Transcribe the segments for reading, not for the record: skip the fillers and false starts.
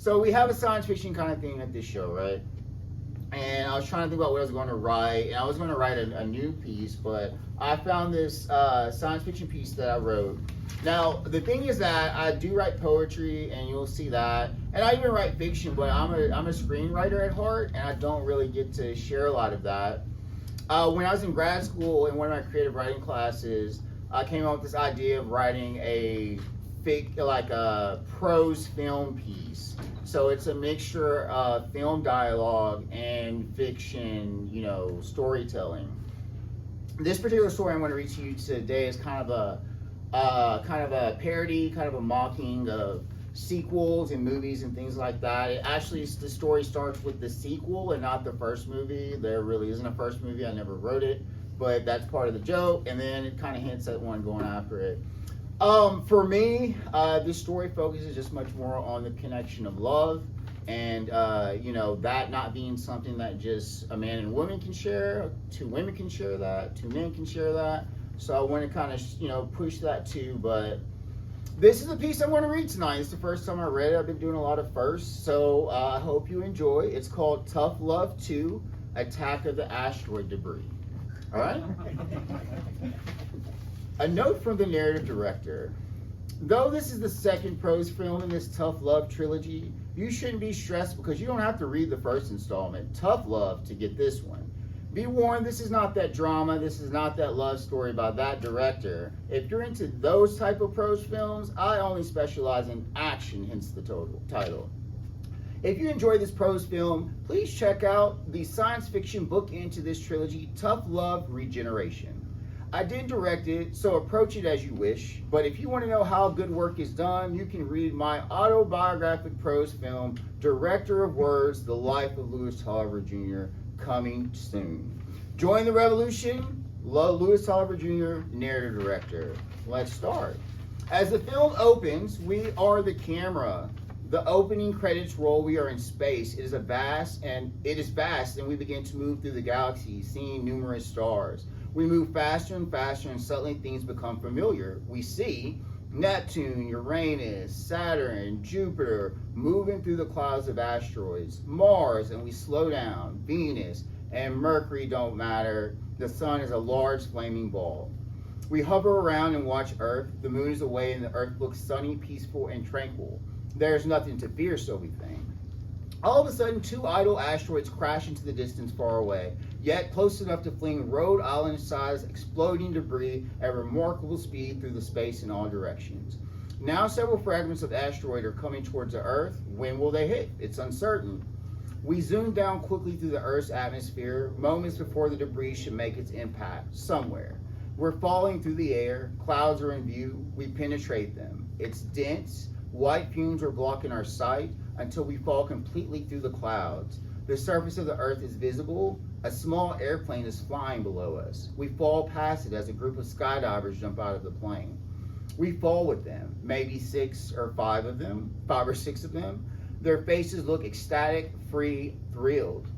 So we have a science fiction kind of thing at this show, right? And I was trying to think about what I was going to write, and I was going to write a new piece, but I found this science fiction piece that I wrote. Now, the thing is that I do write poetry, and you'll see that, and I even write fiction, but I'm a screenwriter at heart, and I don't really get to share a lot of that. When I was in grad school, in one of my creative writing classes, I came up with this idea of writing a prose film piece. So it's a mixture of film dialogue and fiction, storytelling. This particular story I'm going to read to you today is kind of a parody, kind of a mocking of sequels and movies and things like that. The story starts with the sequel and not the first movie. There really isn't a first movie. I never wrote it, but that's part of the joke. And then it kind of hints at one going after it. For me, this story focuses just much more on the connection of love and, that not being something that just a man and woman can share. Two women can share that. Two men can share that. So I want to kind of, push that too. But this is a piece I'm going to read tonight. It's the first time I read it. I've been doing a lot of firsts. So I hope you enjoy. It's called Tough Love 2, Attack of the Asteroid Debris. All right? A note from the narrative director. Though this is the second prose film in this Tough Love trilogy, you shouldn't be stressed because you don't have to read the first installment, Tough Love, to get this one. Be warned, this is not that drama, this is not that love story by that director. If you're into those type of prose films, I only specialize in action, hence the title. If you enjoy this prose film, please check out the science fiction book into this trilogy, Tough Love Regeneration. I didn't direct it, so approach it as you wish, but if you want to know how good work is done, you can read my autobiographic prose film, Director of Words, The Life of Louis Toliver Jr., coming soon. Join the revolution, Louis Toliver Jr., narrative director. Let's start. As the film opens, we are the camera. The opening credits roll, we are in space. It is vast, and we begin to move through the galaxy, seeing numerous stars. We move faster and faster, and suddenly things become familiar. We see Neptune, Uranus, Saturn, Jupiter, moving through the clouds of asteroids. Mars, and we slow down. Venus and Mercury don't matter. The sun is a large flaming ball. We hover around and watch Earth. The moon is away, and the Earth looks sunny, peaceful, and tranquil. There's nothing to fear, so we think. All of a sudden, two idle asteroids crash into the distance far away, yet close enough to fling Rhode Island-sized exploding debris at remarkable speed through the space in all directions. Now several fragments of the asteroid are coming towards the Earth. When will they hit? It's uncertain. We zoom down quickly through the Earth's atmosphere, moments before the debris should make its impact somewhere. We're falling through the air, clouds are in view, we penetrate them. It's dense, white fumes are blocking our sight, until we fall completely through the clouds. The surface of the Earth is visible. A small airplane is flying below us. We fall past it as a group of skydivers jump out of the plane. We fall with them, maybe 5 or 6 of them. Their faces look ecstatic, free, thrilled.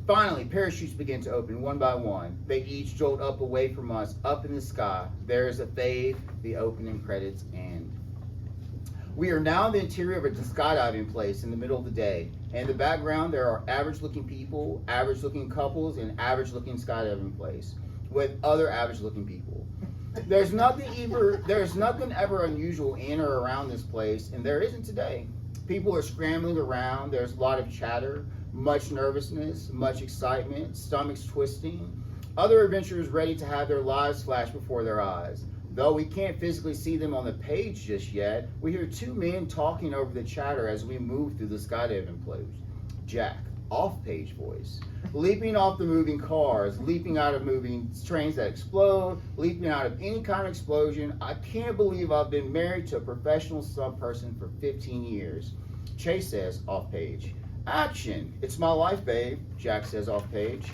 Finally, parachutes begin to open one by one. They each jolt up away from us, up in the sky. There is a fade, the opening credits end. We are now in the interior of a skydiving place in the middle of the day. In the background, there are average-looking people, average-looking couples, and average-looking skydiving place with other average-looking people. There's nothing ever unusual in or around this place, and there isn't today. People are scrambling around. There's a lot of chatter, much nervousness, much excitement, stomachs twisting. Other adventurers ready to have their lives flash before their eyes. Though we can't physically see them on the page just yet, we hear 2 men talking over the chatter as we move through the skydiving place. Jack, off-page voice, leaping off the moving cars, leaping out of moving trains that explode, leaping out of any kind of explosion. I can't believe I've been married to a professional stunt person for 15 years. Chase says, off-page. Action, it's my life, babe, Jack says off-page.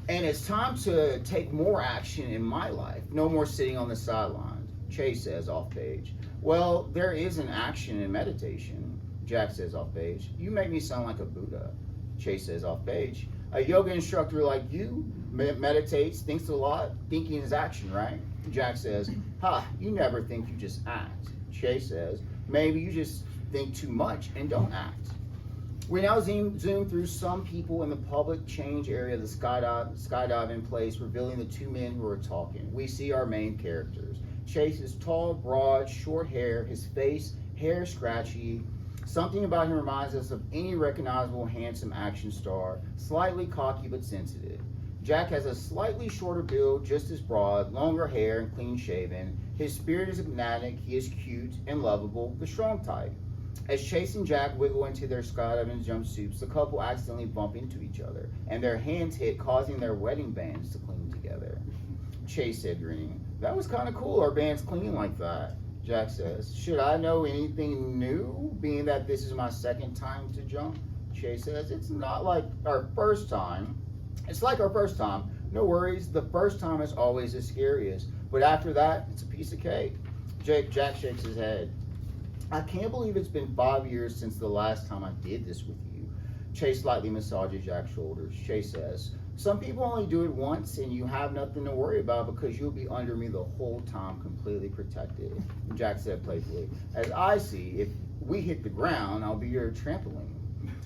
And it's time to take more action in my life. No more sitting on the sidelines. Chase says off page. Well, there is an action in meditation. Jack says off page. You make me sound like a Buddha. Chase says off page. A yoga instructor like you meditates, thinks a lot. Thinking is action, right? Jack says, you never think, you just act. Chase says, maybe you just think too much and don't act. We now zoom through some people in the public change area of the skydiving place, revealing the two men who are talking. We see our main characters. Chase is tall, broad, short hair, his face, hair scratchy. Something about him reminds us of any recognizable handsome action star, slightly cocky but sensitive. Jack has a slightly shorter build, just as broad, longer hair and clean shaven. His spirit is hypnotic, he is cute and lovable, the strong type. As Chase and Jack wiggle into their skydiving jumpsuits, the couple accidentally bump into each other, and their hands hit, causing their wedding bands to cling together. Chase said, grinning, "That was kind of cool, our bands clinging like that." Jack says, "Should I know anything new, being that this is my second time to jump?" Chase says, "It's not like our first time. It's like our first time. No worries, the first time is always the scariest, but after that, it's a piece of cake." Jack shakes his head. "I can't believe it's been 5 years since the last time I did this with you." Chase slightly massages Jack's shoulders. Chase says, "Some people only do it once and you have nothing to worry about because you'll be under me the whole time, completely protected." Jack said playfully, "As I see, if we hit the ground, I'll be your trampoline."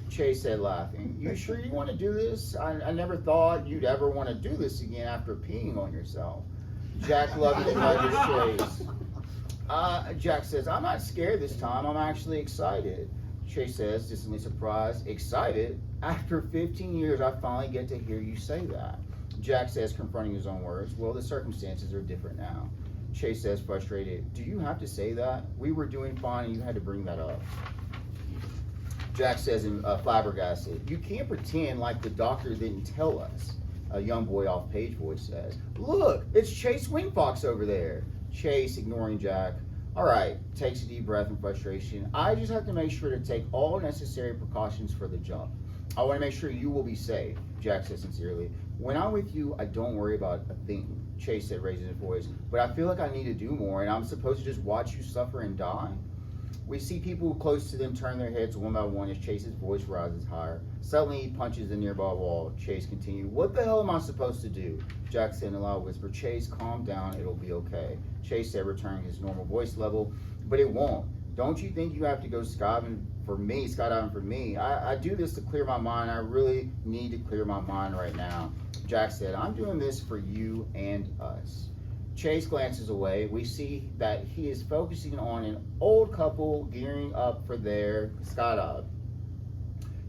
Chase said, laughing, "You sure you want to do this? I never thought you'd ever want to do this again after peeing on yourself." Jack lovingly nudges Chase. Jack says, "I'm not scared this time. I'm actually excited." Chase says, distantly surprised, "Excited? After 15 years, I finally get to hear you say that." Jack says, confronting his own words, "Well, the circumstances are different now." Chase says, frustrated, "Do you have to say that? We were doing fine and you had to bring that up." Jack says, flabbergasted, "You can't pretend like the doctor didn't tell us." A young boy off page voice says, "Look, it's Chase Windfox over there." Chase, ignoring Jack, "All right," takes a deep breath in frustration. "I just have to make sure to take all necessary precautions for the jump. I want to make sure you will be safe." Jack says sincerely, "When I'm with you, I don't worry about a thing." Chase said, raising his voice, "But I feel like I need to do more, and I'm supposed to just watch you suffer and die?" We see people close to them turn their heads one by one as Chase's voice rises higher. Suddenly, he punches the nearby wall. Chase continued, "What the hell am I supposed to do?" Jack said in a loud whisper, "Chase, calm down. It'll be okay." Chase said, returning his normal voice level, "But it won't. Don't you think you have to go skydiving for me? I do this to clear my mind. I really need to clear my mind right now." Jack said, "I'm doing this for you and us." Chase glances away. We see that he is focusing on an old couple gearing up for their skydive.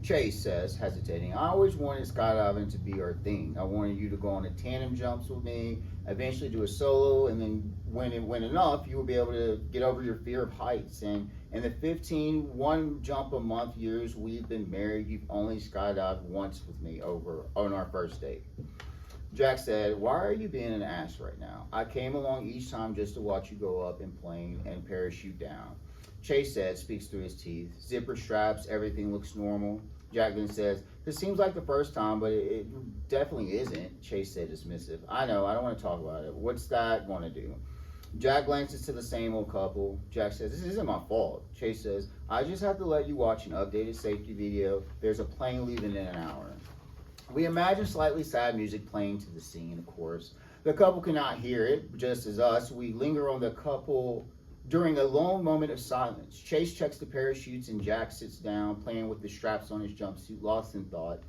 Chase says, hesitating, "I always wanted skydiving to be our thing. I wanted you to go on a tandem jumps with me, eventually do a solo, and then when it went enough, you would be able to get over your fear of heights. And in the 15 one jump a month years we've been married, you've only skydived once with me over on our first date." Jack said, "Why are you being an ass right now? I came along each time just to watch you go up in plane and parachute down." Chase said, speaks through his teeth, "Zipper straps, everything looks normal." Jack then says, "This seems like the first time, but it definitely isn't." Chase said, dismissive, "I know, I don't want to talk about it. What's that going to do?" Jack glances to the same old couple. Jack says, "This isn't my fault." Chase says, "I just have to let you watch an updated safety video. There's a plane leaving in an hour." We imagine slightly sad music playing to the scene, of course. The couple cannot hear it, just as us. We linger on the couple during a long moment of silence. Chase checks the parachutes and Jack sits down, playing with the straps on his jumpsuit, lost in thought.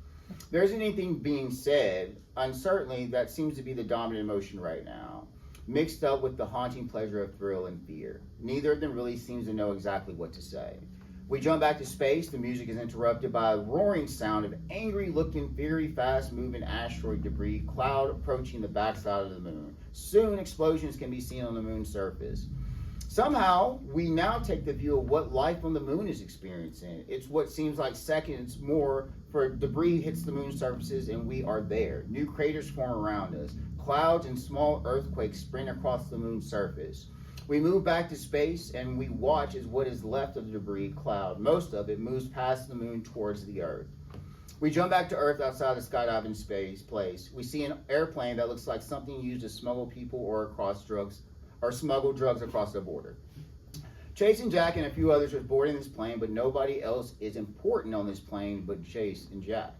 There isn't anything being said. Uncertainly, that seems to be the dominant emotion right now, mixed up with the haunting pleasure of thrill and fear. Neither of them really seems to know exactly what to say. We jump back to space. The music is interrupted by a roaring sound of angry-looking, very fast-moving asteroid debris cloud approaching the backside of the moon. Soon, explosions can be seen on the moon's surface. Somehow, we now take the view of what life on the moon is experiencing. It's what seems like seconds more for debris hits the moon's surfaces and we are there. New craters form around us. Clouds and small earthquakes sprint across the moon's surface. We move back to space and we watch as what is left of the debris cloud, most of it, moves past the moon towards the Earth. We jump back to Earth outside the skydiving space place. We see an airplane that looks like something used to smuggle people or smuggle drugs across the border. Chase and Jack and a few others are boarding this plane, but nobody else is important on this plane but Chase and Jack.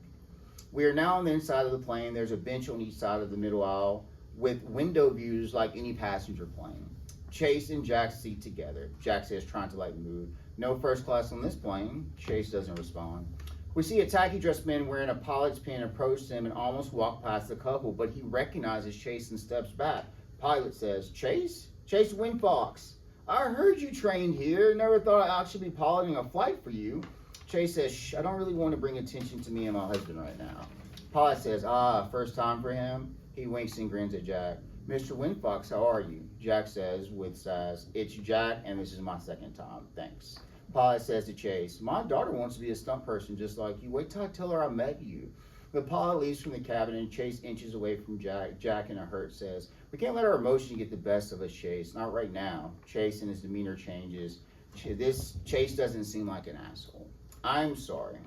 We are now on the inside of the plane. There's a bench on each side of the middle aisle with window views like any passenger plane. Chase and Jack seat together. Jack says, trying to lighten the mood, No first class on this plane. Chase doesn't respond. We see a tacky dressed man wearing a pilot's pin approach him and almost walk past the couple, but he recognizes Chase and steps back. Pilot says, Chase? Chase Windfox. I heard you trained here. Never thought I'd actually be piloting a flight for you. Chase says, shh, I don't really want to bring attention to me and my husband right now. Pilot says, first time for him? He winks and grins at Jack. Mr. Windfox, how are you? Jack says with sass, it's Jack and this is my second time. Thanks. Pilot says to Chase, my daughter wants to be a stunt person just like you. Wait till I tell her I met you. The pilot leaves from the cabin and Chase inches away from Jack. Jack in a hurt says, we can't let our emotions get the best of us, Chase. Not right now. Chase and his demeanor changes. Chase doesn't seem like an asshole. I'm sorry.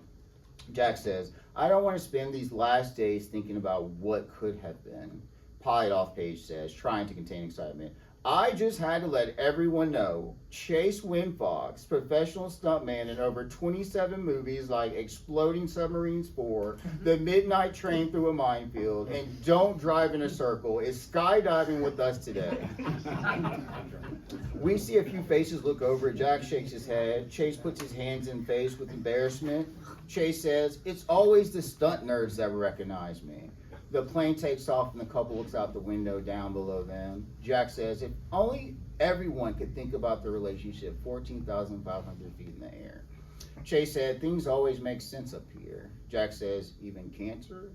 Jack says, I don't want to spend these last days thinking about what could have been. Pilot off page says, trying to contain excitement, I just had to let everyone know Chase Windfox, professional stuntman in over 27 movies like Exploding Submarines 4, The Midnight Train Through a Minefield, and Don't Drive in a Circle, is skydiving with us today. We see a few faces look over. Jack shakes his head. Chase puts his hands in face with embarrassment. Chase says, it's always the stunt nerds that recognize me. The plane takes off and the couple looks out the window down below them. Jack says, if only everyone could think about the relationship 14,500 feet in the air. Chase said, things always make sense up here. Jack says, even cancer?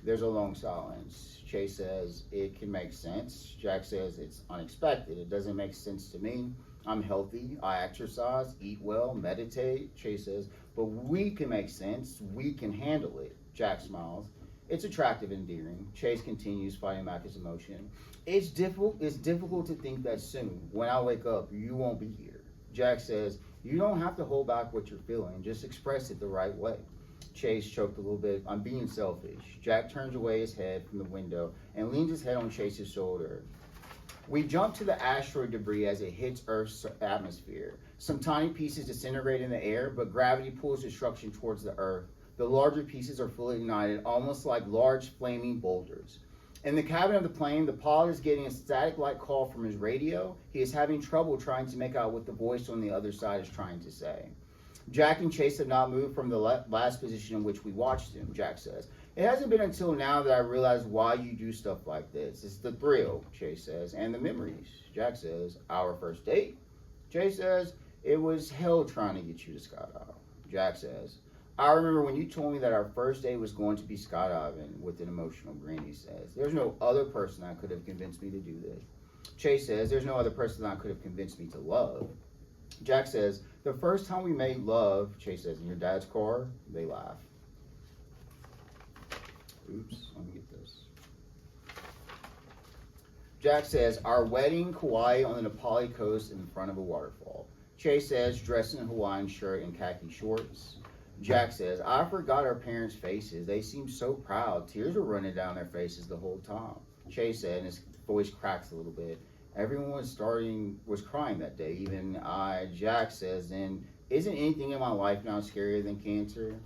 There's a long silence. Chase says, it can make sense. Jack says, it's unexpected. It doesn't make sense to me. I'm healthy. I exercise, eat well, meditate. Chase says, but we can make sense. We can handle it. Jack smiles. It's attractive and endearing. Chase continues, fighting back his emotion. It's difficult to think that soon, when I wake up, you won't be here. Jack says, you don't have to hold back what you're feeling. Just express it the right way. Chase choked a little bit. I'm being selfish. Jack turns away his head from the window and leans his head on Chase's shoulder. We jump to the asteroid debris as it hits Earth's atmosphere. Some tiny pieces disintegrate in the air, but gravity pulls destruction towards the Earth. The larger pieces are fully ignited, almost like large flaming boulders. In the cabin of the plane, the pilot is getting a static-like call from his radio. He is having trouble trying to make out what the voice on the other side is trying to say. Jack and Chase have not moved from the last position in which we watched him, Jack says. It hasn't been until now that I realized why you do stuff like this. It's the thrill, Chase says, and the memories. Jack says, our first date? Chase says, it was hell trying to get you to skydive. Jack says, I remember when you told me that our first date was going to be skydiving, with an emotional grin, he says. There's no other person that could have convinced me to do this. Chase says, there's no other person that could have convinced me to love. Jack says, the first time we made love, Chase says, in your dad's car, they laugh. Oops, let me get this. Jack says, our wedding, Kauai on the Nepali coast in front of a waterfall. Chase says, dressed in a Hawaiian shirt and khaki shorts. Jack says, I forgot our parents' faces. They seemed so proud. Tears were running down their faces the whole time. Chase said, and his voice cracks a little bit, everyone was crying that day, even I. Jack says, then isn't anything in my life now scarier than cancer?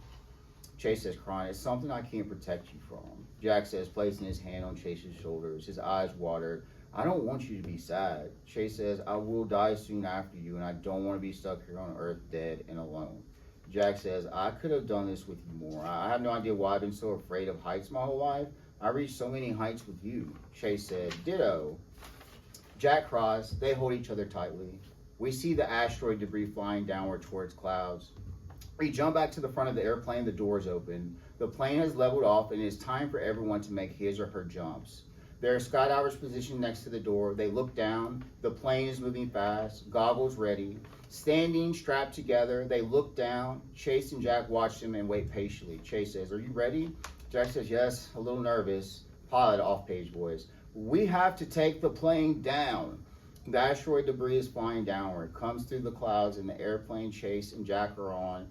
Chase says, crying, it's something I can't protect you from. Jack says, placing his hand on Chase's shoulders, his eyes watered, I don't want you to be sad. Chase says, I will die soon after you, and I don't want to be stuck here on Earth dead and alone. Jack says, I could have done this with you more. I have no idea why I've been so afraid of heights my whole life. I reached so many heights with you. Chase said, ditto. Jack cries. They hold each other tightly. We see the asteroid debris flying downward towards clouds. We jump back to the front of the airplane. The doors open. The plane has leveled off, and it is time for everyone to make his or her jumps. There are skydivers positioned next to the door. They look down. The plane is moving fast. Goggles ready. Standing, strapped together, they look down. Chase and Jack watch them and wait patiently. Chase says, are you ready? Jack says, yes, a little nervous. Pilot, off-page voice. We have to take the plane down. The asteroid debris is flying downward, comes through the clouds, and the airplane Chase and Jack are on.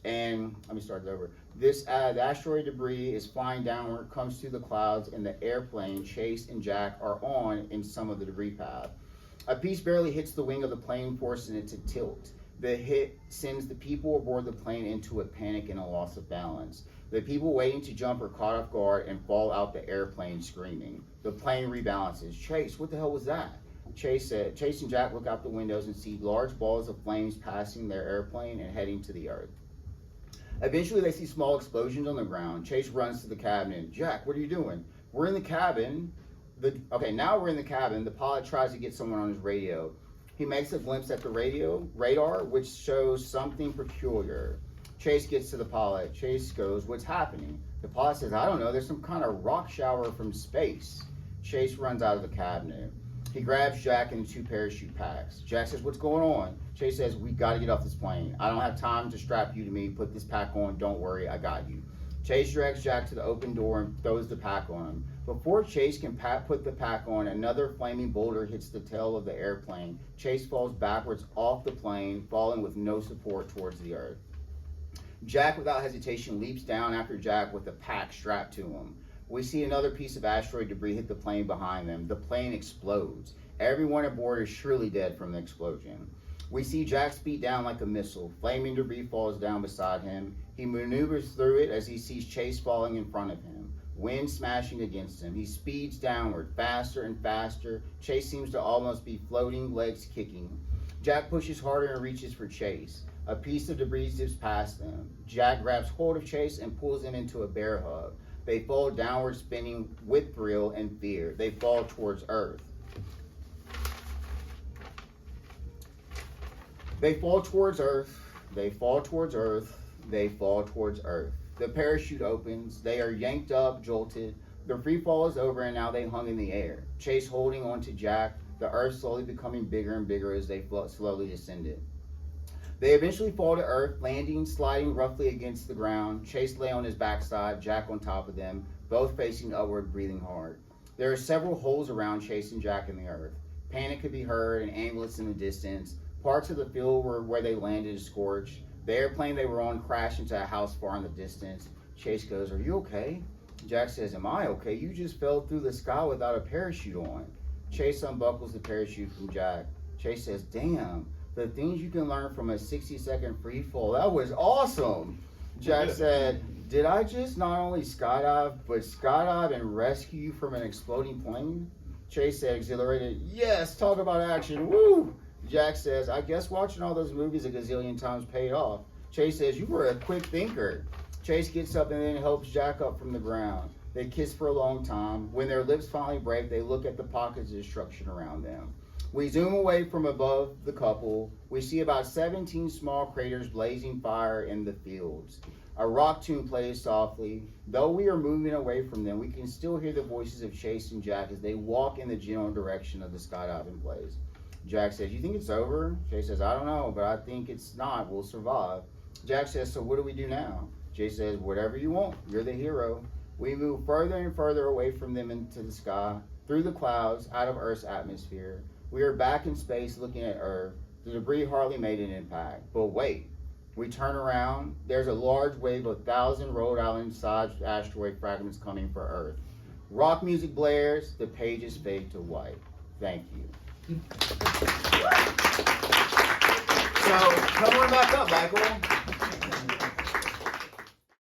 And let me start it over. The asteroid debris is flying downward, comes through the clouds, and the airplane Chase and Jack are on in some of the debris path. A piece barely hits the wing of the plane, forcing it to tilt. The hit sends the people aboard the plane into a panic and a loss of balance. The people waiting to jump are caught off guard and fall out the airplane screaming. The plane rebalances. Chase, what the hell was that? Chase and Jack look out the windows and see large balls of flames passing their airplane and heading to the earth. Eventually, they see small explosions on the ground. Chase runs to the cabin. Jack, what are you doing? We're in the cabin. Now we're in the cabin. The pilot tries to get someone on his radio. He makes a glimpse at the radar, which shows something peculiar. Chase gets to the pilot. Chase goes, what's happening? The pilot says, I don't know. There's some kind of rock shower from space. Chase runs out of the cabin. He grabs Jack and 2 parachute packs. Jack says, what's going on? Chase says, we got to get off this plane. I don't have time to strap you to me. Put this pack on. Don't worry. I got you. Chase drags Jack to the open door and throws the pack on him. Before Chase can put the pack on, another flaming boulder hits the tail of the airplane. Chase falls backwards off the plane, falling with no support towards the earth. Jack, without hesitation, leaps down after Jack with the pack strapped to him. We see another piece of asteroid debris hit the plane behind them. The plane explodes. Everyone aboard is surely dead from the explosion. We see Jack speed down like a missile. Flaming debris falls down beside him. He maneuvers through it as he sees Chase falling in front of him. Wind smashing against him. He speeds downward, faster and faster. Chase seems to almost be floating, legs kicking. Jack pushes harder and reaches for Chase. A piece of debris zips past them. Jack grabs hold of Chase and pulls him into a bear hug. They fall downward, spinning with thrill and fear. They fall towards Earth. They fall towards Earth. They fall towards Earth. They fall towards Earth. The parachute opens. They are yanked up, jolted. The free fall is over, and now they hung in the air. Chase holding on to Jack. The Earth slowly becoming bigger and bigger as they slowly descended. They eventually fall to Earth, landing, sliding roughly against the ground. Chase lay on his backside, Jack on top of them, both facing upward, breathing hard. There are several holes around Chase and Jack in the Earth. Panic could be heard, an ambulance in the distance. Parts of the field where they landed is scorched. The airplane they were on crashed into a house far in the distance. Chase goes, are you okay? Jack says, am I okay? You just fell through the sky without a parachute on. Chase unbuckles the parachute from Jack. Chase says, damn. The things you can learn from a 60-second free fall. That was awesome. Jack said, did I just not only skydive, but skydive and rescue you from an exploding plane? Chase said, exhilarated, yes, talk about action, woo! Jack says, I guess watching all those movies a gazillion times paid off. Chase says, you were a quick thinker. Chase gets up and then helps Jack up from the ground. They kiss for a long time. When their lips finally break, they look at the pockets of destruction around them. We zoom away from above the couple. We see about 17 small craters blazing fire in the fields. A rock tune plays softly. Though we are moving away from them, we can still hear the voices of Chase and Jack as they walk in the general direction of the skydiving place. Jack says, you think it's over? Chase says, I don't know, but I think it's not. We'll survive. Jack says, so what do we do now? Chase says, whatever you want. You're the hero. We move further and further away from them into the sky, through the clouds, out of Earth's atmosphere. We are back in space looking at Earth. The debris hardly made an impact. But wait, we turn around. There's a large wave of 1,000 Rhode Island-sized asteroid fragments coming for Earth. Rock music blares. The pages fade to white. Thank you. So, come on back up, Michael.